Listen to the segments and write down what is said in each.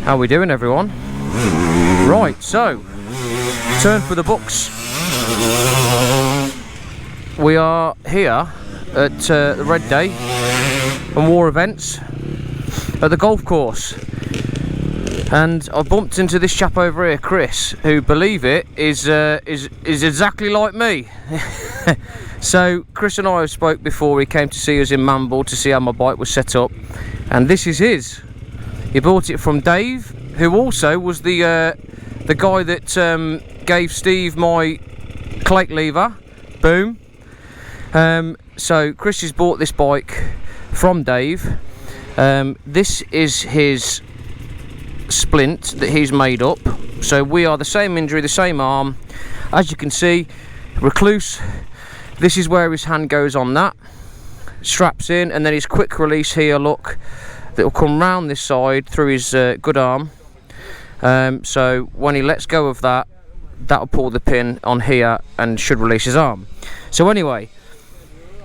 How we doing, everyone? Right, so turn for the books. We are here at the Red Day and War events at the golf course, and I bumped into this chap over here, Chris, who, believe it, is exactly like me. So Chris and I have spoke before. He came to see us in Mamble to see how my bike was set up, and this is his. He bought it from Dave, who also was the guy that gave Steve my clake lever. Boom. So Chris has bought this bike from Dave. This is his splint that he's made up. So we are the same injury, the same arm. As you can see, Rekluse. This is where his hand goes on that. Straps in, and then his quick release here, look, that will come round this side through his good arm. So when he lets go of that, that'll pull the pin on here and should release his arm. So anyway,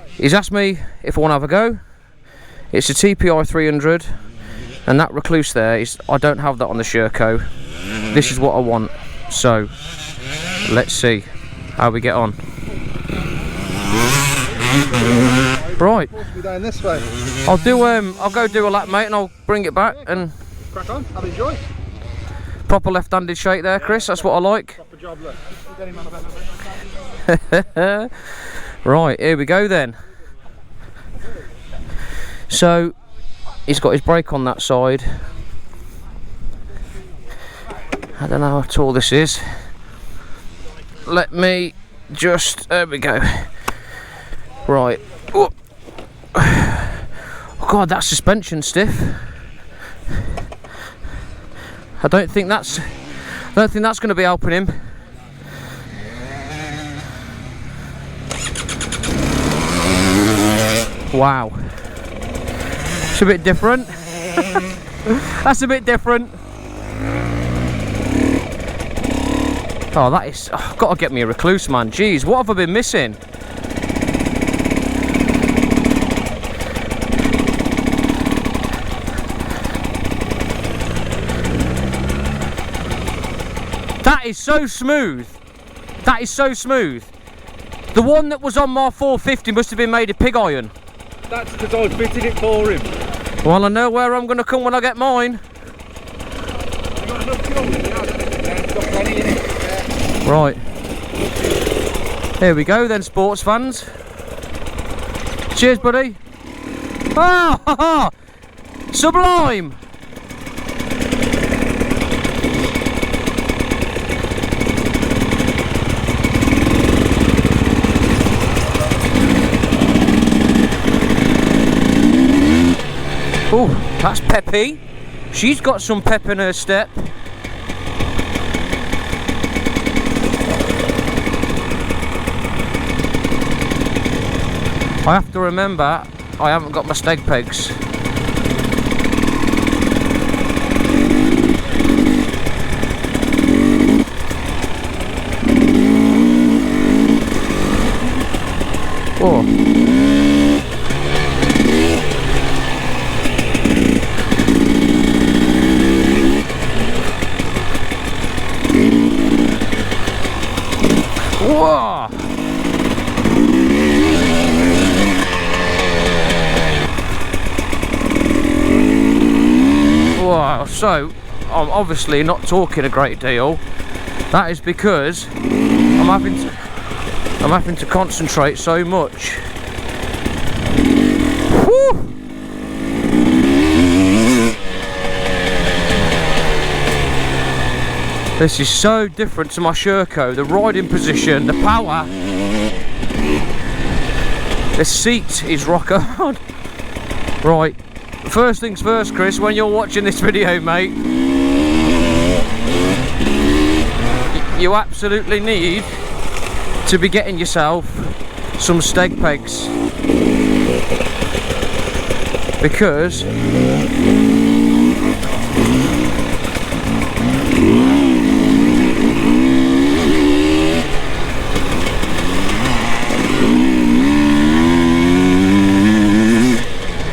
he's asked me if I want to have a go. It's a TPI 300, and that Rekluse there is, I don't have that on the Sherco. This is what I want. So let's see how we get on. Right, down this way. I'll go do a lap, mate, and I'll bring it back and crack on. Have a enjoy. Proper left-handed shake there, Chris. That's what I like. Proper job, look. Right, here we go then. So he's got his brake on that side. I don't know how tall this is. Let me just, there we go. Right. Oh. Oh God, that suspension stiff. I don't think that's going to be helping him. Wow. It's a bit different. That's a bit different. Oh, that is... Oh, I've got to get me a Rekluse, man. Jeez, what have I been missing? That is so smooth. That is so smooth. The one that was on my 450 must have been made of pig iron. That's because I fitted it for him. Well, I know where I'm going to come when I get mine. Right. Here we go then, sports fans. Cheers, buddy. Ah, ha, ha. Sublime. Oh, that's peppy. She's got some pep in her step. I have to remember, I haven't got my steg pegs. Oh. Whoa! Wow, so I'm obviously not talking a great deal. That is because I'm having to concentrate so much. Whew. This is so different to my Sherco. The riding position, the power. The seat is rock hard. Right, first things first, Chris, when you're watching this video, mate, you absolutely need to be getting yourself some steg pegs, because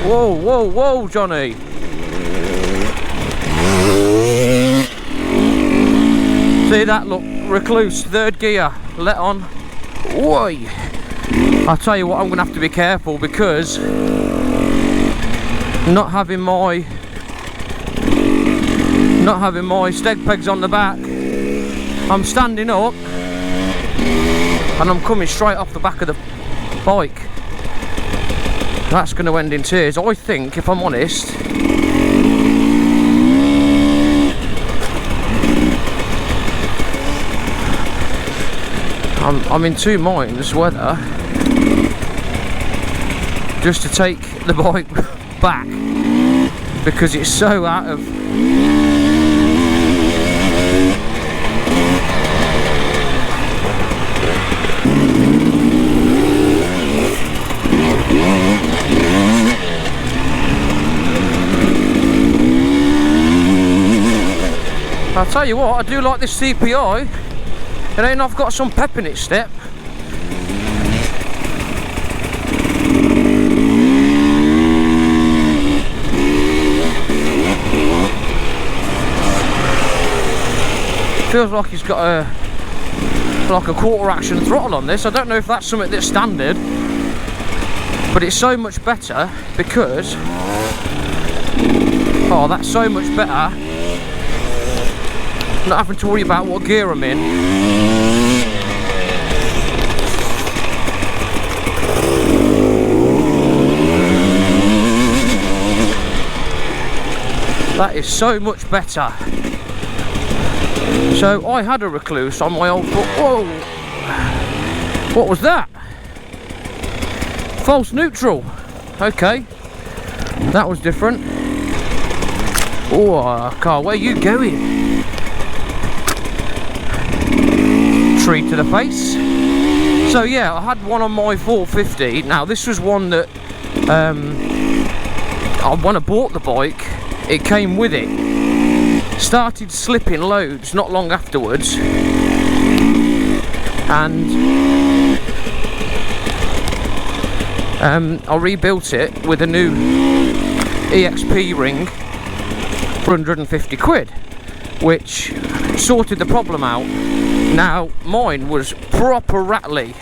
whoa, whoa, whoa, Johnny. See that? Look, Rekluse, third gear, let on. Whoa! I'll tell you what, I'm going to have to be careful because not having my steg pegs on the back, I'm standing up and I'm coming straight off the back of the bike. That's going to end in tears. I think, if I'm honest, I'm in two minds whether just to take the bike back because it's so out of I'll tell you what, I do like this CPI. It ain't I've got some pep in its step. Feels like he's got like a quarter action throttle on this. I don't know if that's something that's standard, but it's so much better because that's so much better. Not having to worry about what gear I'm in. That is so much better. So I had a Rekluse on my old foot. Whoa! What was that? False neutral. Okay. That was different. Oh, car, where are you going? Tree to the face. So yeah, I had one on my 450. Now this was one that when I bought the bike, it came with it. Started slipping loads not long afterwards, and I rebuilt it with a new EXP ring for 150 quid, which sorted the problem out. Now mine was proper rattly.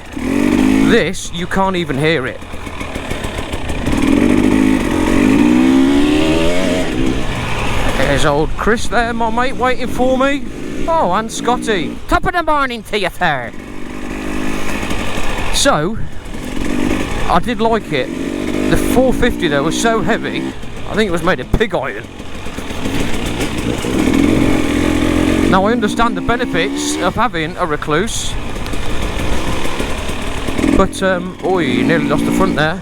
This, you can't even hear it. There's old Chris there, my mate, waiting for me. Oh, and Scotty. Top of the morning to you, sir. So, I did like it. The 450 though was so heavy, I think it was made of pig iron. Now I understand the benefits of having a Rekluse, but oh, you nearly lost the front there.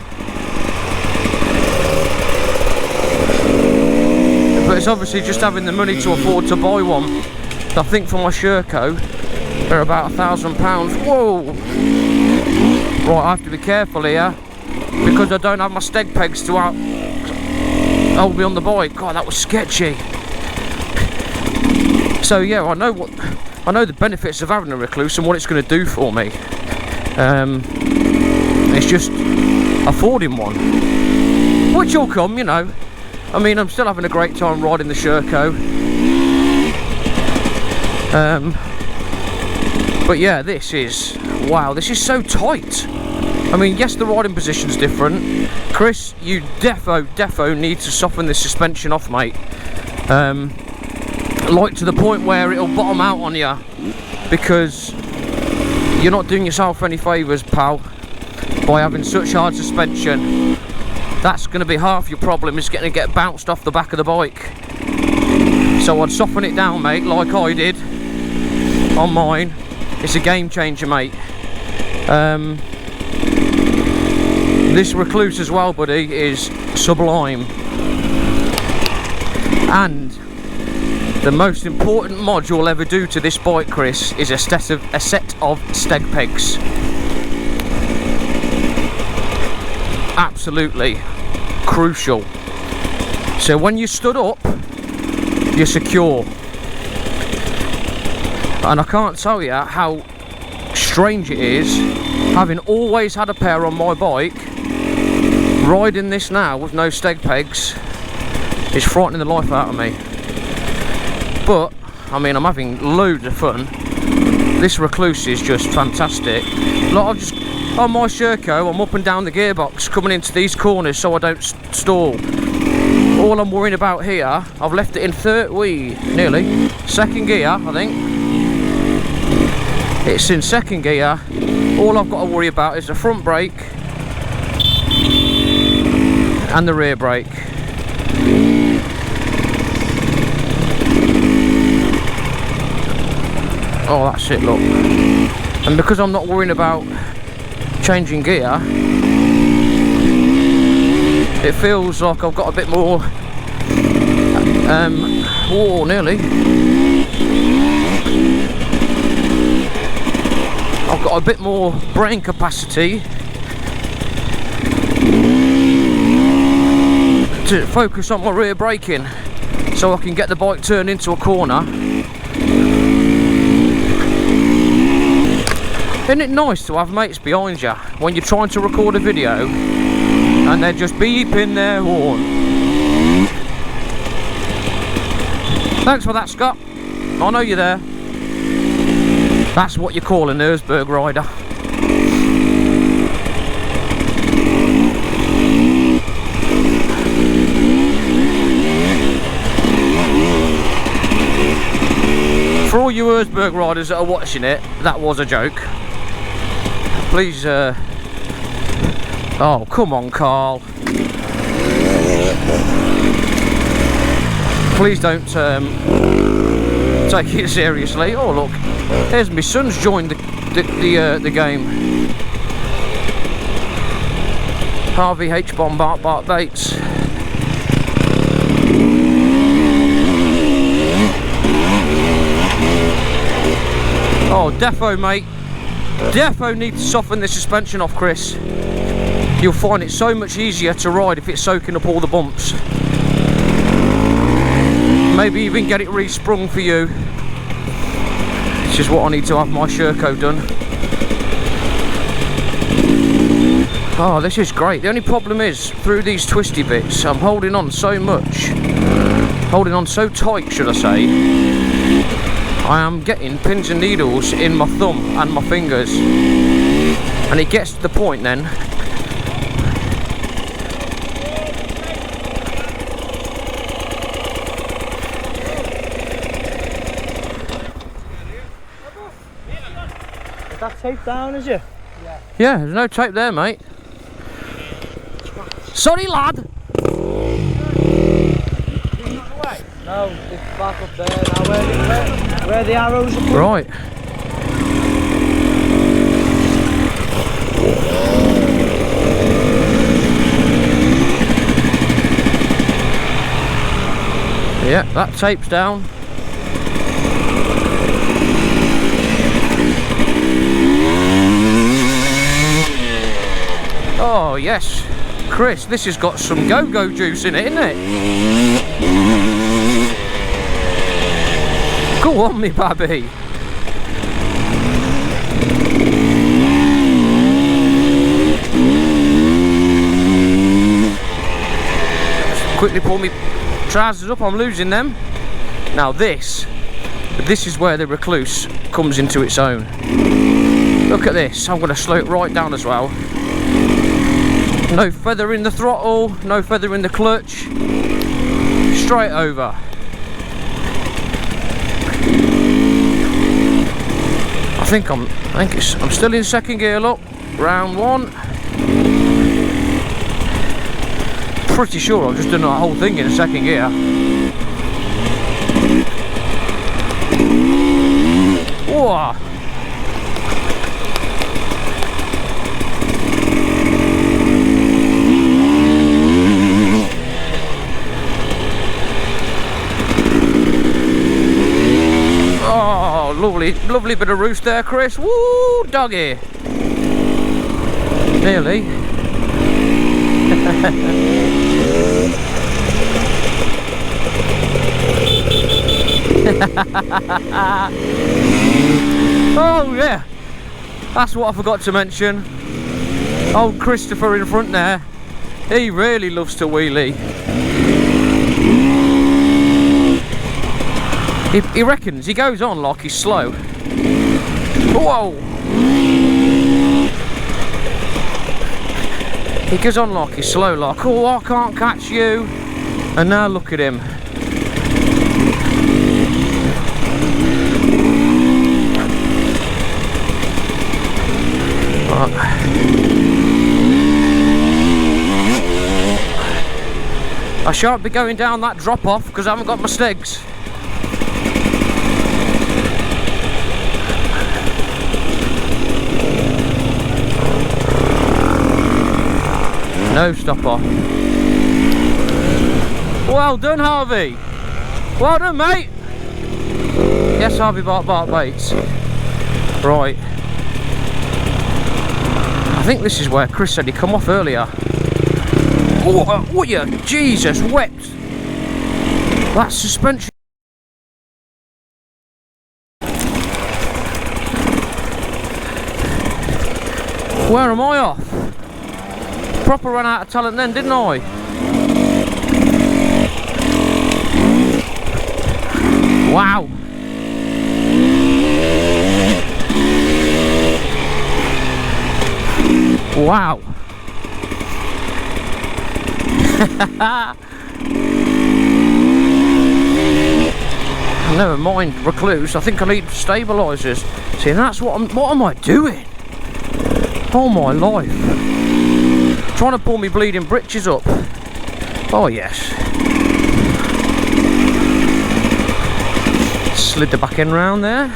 But it's obviously just having the money to afford to buy one. I think for my Sherco, they're about £1,000. Whoa! Right, I have to be careful here because I don't have my steg pegs to hold me on the bike. God, that was sketchy. So yeah, I know the benefits of having a Rekluse and what it's going to do for me. It's just affording one, which will come, you know. I mean, I'm still having a great time riding the Sherco. But yeah, this is, wow, this is so tight. I mean, yes, the riding position's different. Chris, you defo need to soften this suspension off, mate. Like to the point where it'll bottom out on you, because you're not doing yourself any favours, pal, by having such hard suspension. That's going to be half your problem, is going to get bounced off the back of the bike. So I'd soften it down, mate, like I did on mine. It's a game changer, mate. This Rekluse as well, buddy, is sublime. And the most important mod you'll ever do to this bike, Chris, is a set of steg pegs. Absolutely crucial. So when you stood up, you're secure. And I can't tell you how strange it is, having always had a pair on my bike, riding this now with no steg pegs is frightening the life out of me. But I mean, I'm having loads of fun. This Rekluse is just fantastic. Like, I've just, on my Sherco, I'm up and down the gearbox coming into these corners so I don't stall. All I'm worrying about here, I've left it in nearly second gear, I think. It's in second gear. All I've got to worry about is the front brake and the rear brake. Oh, that's it, look. And because I'm not worrying about changing gear, it feels like I've got a bit more oh, nearly. I've got a bit more brain capacity to focus on my rear braking so I can get the bike turned into a corner. Isn't it nice to have mates behind you when you're trying to record a video and they're just beeping their horn? Thanks for that, Scott. I know you're there. That's what you call an Erzberg rider. For all you Erzberg riders that are watching it, that was a joke. Please, oh, come on, Carl. Please don't take it seriously. Oh, look, there's my son's joined the game. Harvey H. Bombard Bart Bates. Oh, defo, mate. Defo need to soften the suspension off, Chris. You'll find it so much easier to ride if it's soaking up all the bumps. Maybe even get it resprung for you. Which is what I need to have my Sherco done. Oh, this is great. The only problem is, through these twisty bits, I'm holding on so much. Holding on so tight, should I say. I am getting pins and needles in my thumb and my fingers, and it gets to the point then Is that tape down, is it? Yeah, there's no tape there, mate. Sorry, lad. No, it's back up there now, where the arrows are. Right. Yeah, that tape's down. Oh yes, Chris, this has got some go-go juice in it, isn't it? Go on, me babby. Quickly pull me trousers up, I'm losing them. Now this is where the Rekluse comes into its own. Look at this, I'm going to slow it right down as well. No feather in the throttle, no feather in the clutch. Straight over. I'm still in second gear, look. Round one. Pretty sure I've just done that whole thing in second gear. Whoa. Oh, lovely bit of roost there, Chris. Woo, doggy. Nearly. Oh yeah, that's what I forgot to mention. Old Christopher in front there, he really loves to wheelie. He reckons, he goes on like he's slow. Whoa! He goes on like he's slow, like, oh, I can't catch you. And now look at him. I shan't be going down that drop off because I haven't got my stegs. No stop off. Well done, Harvey. Well done, mate. Yes, Harvey Bark Baits. Right. I think this is where Chris said he'd come off earlier. Oh, what you? Jesus, wet. That suspension. Where am I off? Proper ran out of talent then, didn't I? Wow. Wow. Never mind Rekluse, I think I need stabilisers. See, that's what am I doing? Oh my life. Trying to pull me bleeding britches up. Oh yes. Slid the back end round there.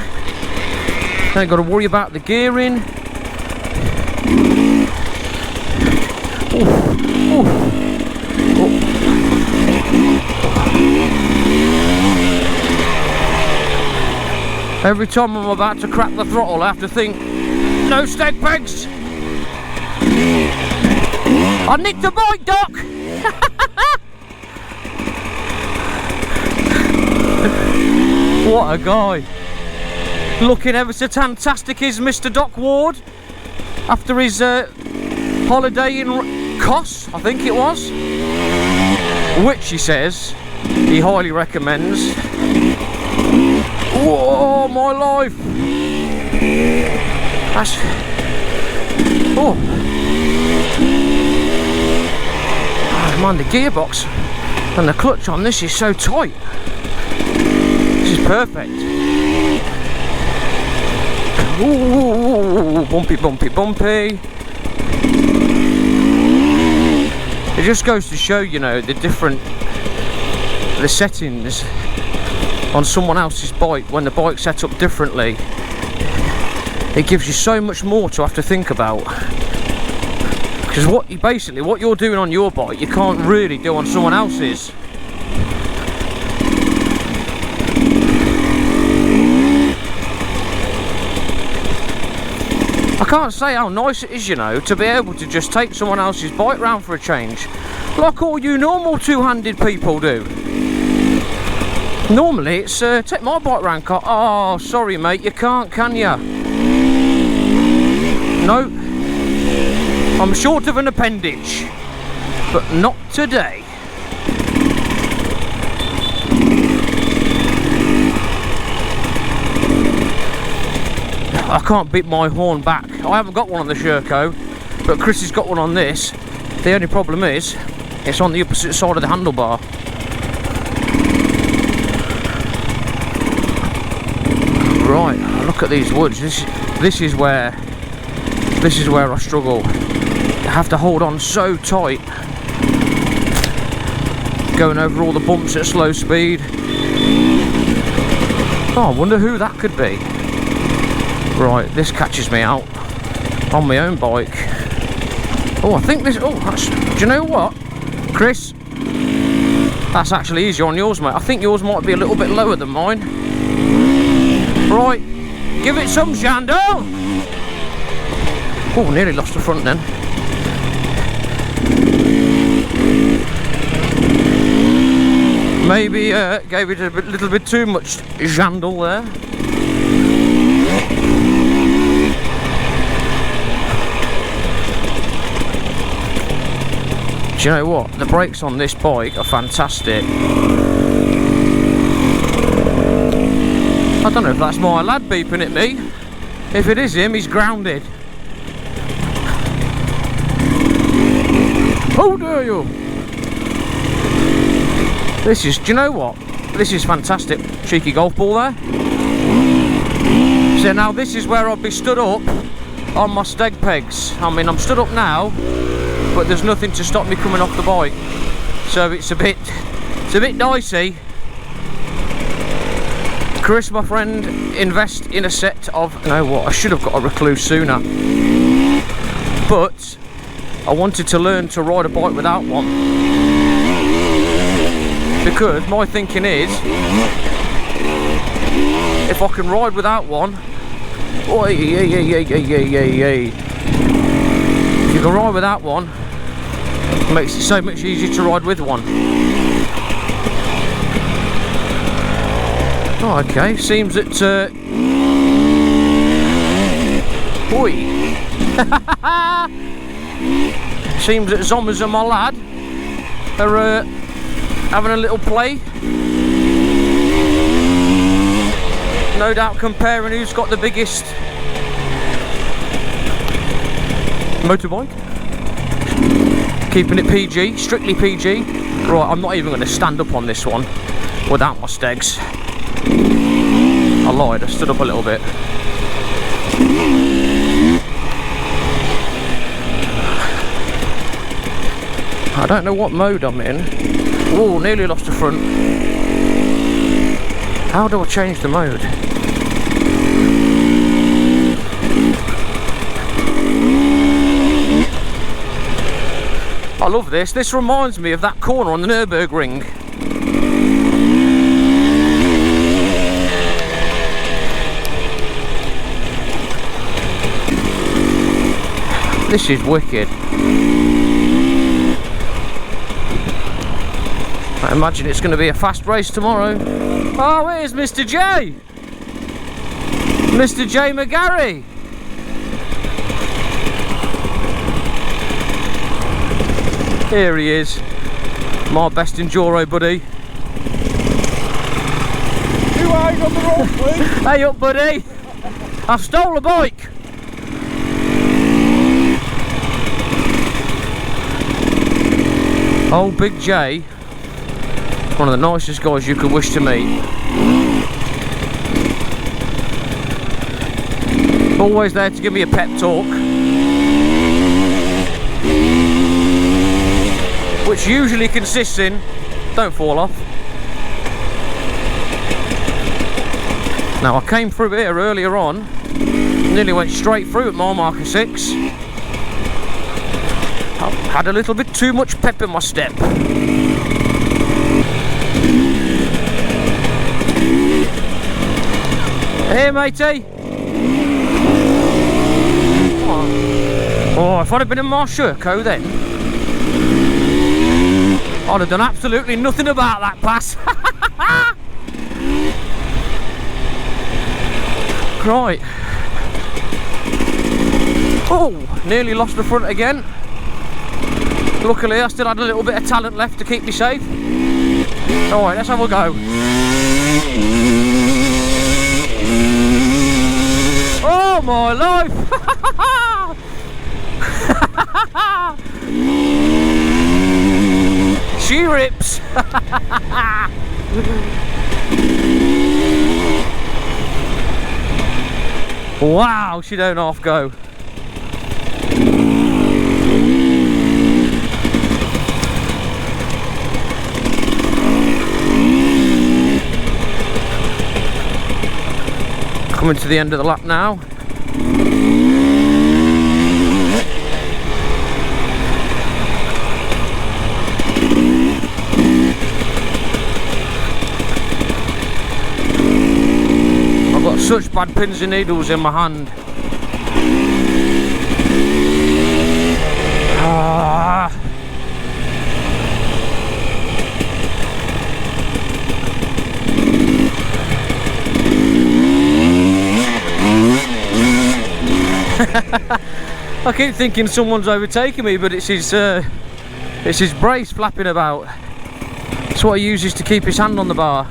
Ain't got to worry about the gearing. Ooh. Ooh. Every time I'm about to crack the throttle, I have to think, no steg pegs! I nicked the bike, Doc! What a guy! Looking ever so fantastic is Mr. Doc Ward after his holiday in Kos, I think it was, which he says he highly recommends. Whoa, my life! That's... oh! Oh man, the gearbox and the clutch on this is so tight. This is perfect. Ooh, bumpy, bumpy, bumpy. It just goes to show, you know, the settings on someone else's bike when the bike's set up differently. It gives you so much more to have to think about. Because what you're doing on your bike, you can't really do on someone else's. I can't say how nice it is, you know, to be able to just take someone else's bike round for a change, like all you normal two-handed people do. Normally it's take my bike round, car. Oh, sorry mate, you can't, can ya? No, I'm short of an appendage, but not today. I can't beat my horn back. I haven't got one on the Sherco, but Chris has got one on this. The only problem is, it's on the opposite side of the handlebar. Right, look at these woods. This is where I struggle. I have to hold on so tight. Going over all the bumps at slow speed. Oh, I wonder who that could be. Right, this catches me out on my own bike. Oh, I think this. Oh, that's. Do you know what, Chris? That's actually easier on yours, mate. I think yours might be a little bit lower than mine. Right, give it some, Shando. Oh, nearly lost the front then. Maybe gave it a little bit too much jandle there. Do you know what? The brakes on this bike are fantastic. I don't know if that's my lad beeping at me. If it is him, he's grounded. How dare you! This is, do you know what? This is fantastic. Cheeky golf ball there. So now this is where I'll be stood up on my steg pegs. I mean, I'm stood up now, but there's nothing to stop me coming off the bike. So it's a bit dicey. Chris, my friend, invest in a set of, you know what, I should have got a Rekluse sooner. But I wanted to learn to ride a bike without one. Because my thinking is, if I can ride without one, if you can ride without one, it makes it so much easier to ride with one. Oh, okay, seems that seems that Zommers and my lad are having a little play. No doubt comparing who's got the biggest motorbike. Keeping it PG, strictly PG. Right, I'm not even going to stand up on this one without my stegs. I lied, I stood up a little bit. I don't know what mode I'm in. Oh, nearly lost the front. How do I change the mode? I love this. This reminds me of that corner on the Nürburgring. This is wicked. I imagine it's going to be a fast race tomorrow. Oh, here's Mr. J! Mr. J McGarry! Here he is. My best enduro buddy. You ain't on the road, please. Hey up, buddy! I've stole a bike! Old Big J, one of the nicest guys you could wish to meet. Always there to give me a pep talk, which usually consists in, don't fall off. Now I came through here earlier on, nearly went straight through at mile marker 6. I had a little bit too much pep in my step. Hey matey! Oh, if I'd have been in my Sherco then, I'd have done absolutely nothing about that pass. Right. Oh, nearly lost the front again. Luckily I still had a little bit of talent left to keep me safe. Alright, let's have a go. Oh my life! She rips! Wow, she don't half go. Coming to the end of the lap now. I've got such bad pins and needles in my hand. Ah. I keep thinking someone's overtaking me, but it's his brace flapping about. It's what he uses to keep his hand on the bar.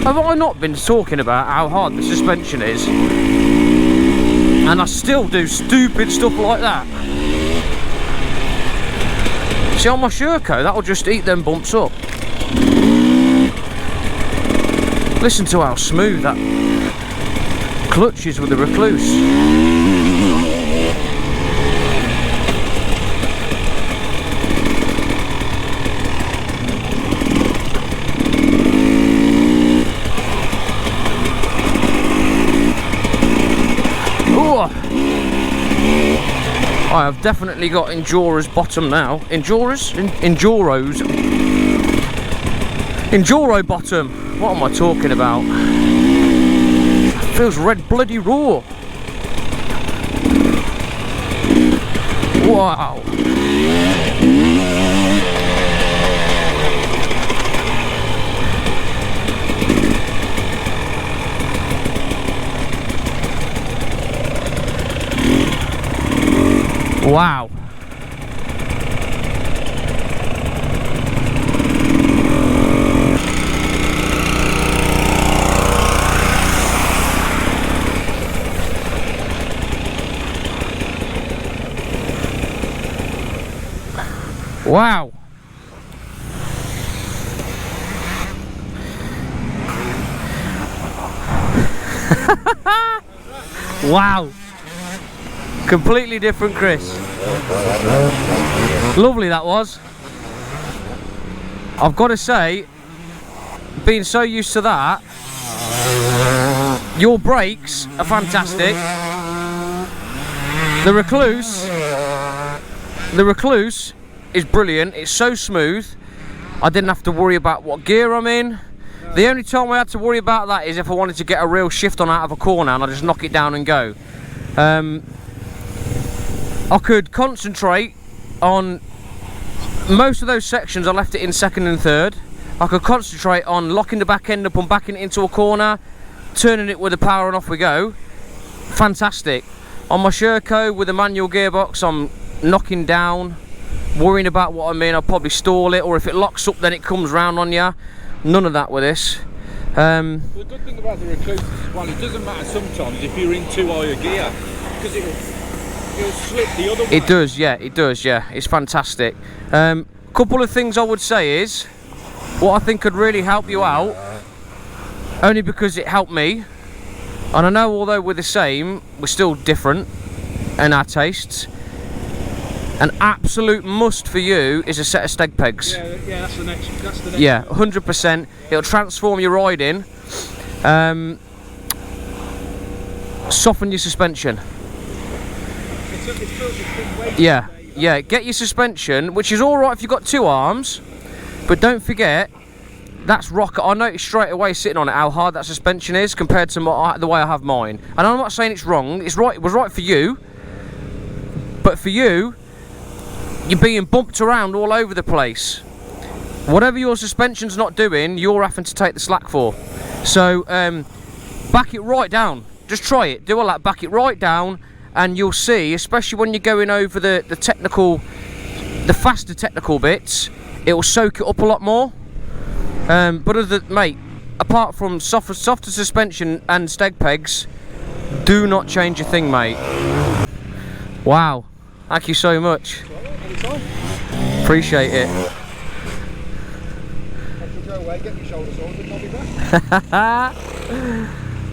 Have I not been talking about how hard the suspension is? And I still do stupid stuff like that. See, on my Sherco, that'll just eat them bumps up. Listen to how smooth that clutch is with the Rekluse. I have definitely got Endura's bottom now. Enduro's Enduro bottom. What am I talking about? It feels red bloody raw. Wow. Wow. Wow. Wow. Completely different, Chris. Lovely that was. I've got to say, being so used to that, your brakes are fantastic. The Rekluse is brilliant. It's so smooth. I didn't have to worry about what gear I'm in. The only time I had to worry about that is if I wanted to get a real shift on out of a corner and I just knock it down and go. I could concentrate on most of those sections. I left it in second and third. I could concentrate on locking the back end up and backing it into a corner, turning it with the power and off we go. Fantastic. On my Sherco with a manual gearbox, I'm knocking down, worrying about what I'm in. I'll probably stall it, or if it locks up then it comes round on you. None of that with this. The good thing about the Rekluse is, well, it doesn't matter sometimes if you're in too high a gear, because it'll slip the other way. It does, yeah, it does, yeah. It's fantastic. Couple of things I would say is, what I think could really help you out, only because it helped me, and I know although we're the same, we're still different in our tastes. An absolute must for you is a set of steg pegs. Yeah, that's the next. Yeah, 100%. It'll transform your riding, soften your suspension. Yeah, yeah. Get your suspension, which is all right if you've got two arms, but don't forget that's rocket. I noticed straight away sitting on it how hard that suspension is compared to the way I have mine. And I'm not saying it's wrong. It's right. It was right for you, but for you, you're being bumped around all over the place. Whatever your suspension's not doing, you're having to take the slack for. So back it right down. Just try it. Do a lap. Back it right down, and you'll see, especially when you're going over the faster technical bits, it will soak it up a lot more. But mate, apart from softer suspension and steg pegs, do not change a thing, mate. Wow. Thank you so much. Appreciate it.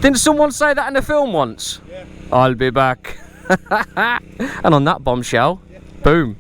Didn't someone say that in a film once? Yeah. I'll be back. And on that bombshell, boom.